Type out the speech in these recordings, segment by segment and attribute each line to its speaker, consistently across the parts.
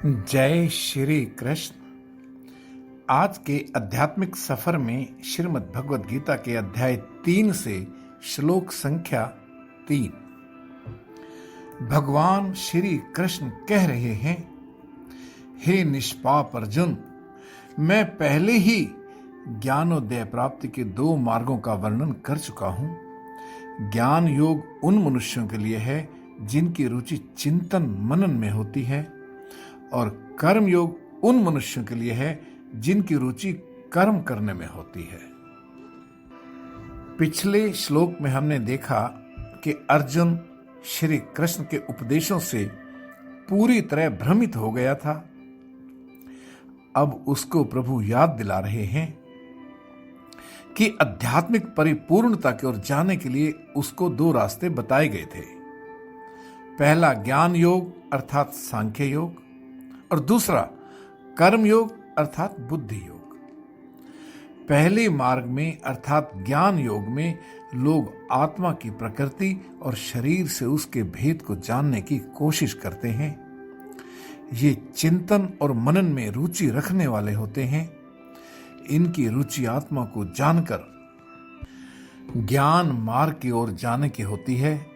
Speaker 1: जय श्री कृष्ण। आज के आध्यात्मिक सफर में श्रीमद् भगवद गीता के अध्याय 3 से श्लोक संख्या 3। भगवान श्री कृष्ण कह रहे हैं, हे निष्पाप अर्जुन, मैं पहले ही ज्ञानोदय प्राप्ति के 2 मार्गों का वर्णन कर चुका हूं। ज्ञान योग उन मनुष्यों के लिए है जिनकी रुचि चिंतन मनन में होती है, और कर्म योग उन मनुष्यों के लिए है जिनकी रुचि कर्म करने में होती है। पिछले श्लोक में हमने देखा कि अर्जुन श्री कृष्ण के उपदेशों से पूरी तरह भ्रमित हो गया था। अब उसको प्रभु याद दिला रहे हैं कि आध्यात्मिक परिपूर्णता की ओर जाने के लिए उसको 2 रास्ते बताए गए थे। पहला ज्ञान योग अर्थात सांख्य योग, और दूसरा कर्म योग अर्थात बुद्धि योग। पहले मार्ग में अर्थात ज्ञान योग में लोग आत्मा की प्रकृति और शरीर से उसके भेद को जानने की कोशिश करते हैं। ये चिंतन और मनन में रुचि रखने वाले होते हैं। इनकी रुचि आत्मा को जानकर ज्ञान मार्ग की ओर जाने की होती है।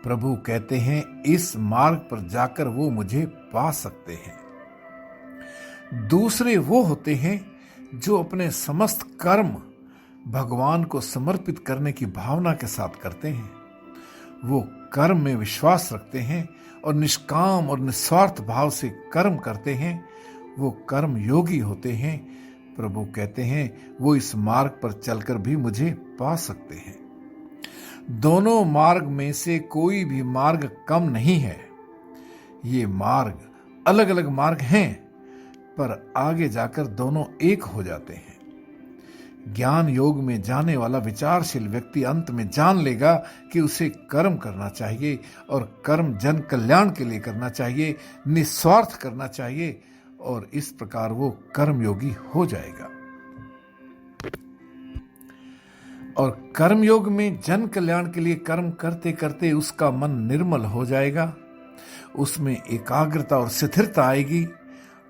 Speaker 1: प्रभु कहते हैं, इस मार्ग पर जाकर वो मुझे पा सकते हैं। दूसरे वो होते हैं जो अपने समस्त कर्म भगवान को समर्पित करने की भावना के साथ करते हैं। वो कर्म में विश्वास रखते हैं और निष्काम और निस्वार्थ भाव से कर्म करते हैं। वो कर्म योगी होते हैं। प्रभु कहते हैं, वो इस मार्ग पर चलकर भी मुझे पा सकते हैं। दोनों मार्ग में से कोई भी मार्ग कम नहीं है। ये मार्ग अलग अलग मार्ग हैं, पर आगे जाकर दोनों एक हो जाते हैं। ज्ञान योग में जाने वाला विचारशील व्यक्ति अंत में जान लेगा कि उसे कर्म करना चाहिए, और कर्म जन कल्याण के लिए करना चाहिए, निस्वार्थ करना चाहिए, और इस प्रकार वो कर्मयोगी हो जाएगा। और कर्मयोग में जन कल्याण के लिए कर्म करते करते उसका मन निर्मल हो जाएगा। उसमें एकाग्रता और स्थिरता आएगी,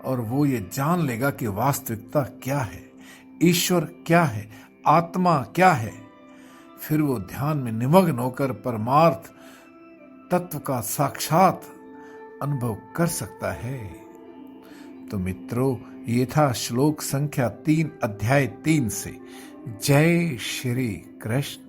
Speaker 1: और वो ये जान लेगा कि वास्तविकता क्या है, ईश्वर क्या है, आत्मा क्या है। फिर वो ध्यान में निमग्न होकर परमार्थ तत्व का साक्षात अनुभव कर सकता है। तो मित्रों, ये था श्लोक संख्या 3 अध्याय 3 से। जय श्री कृष्ण।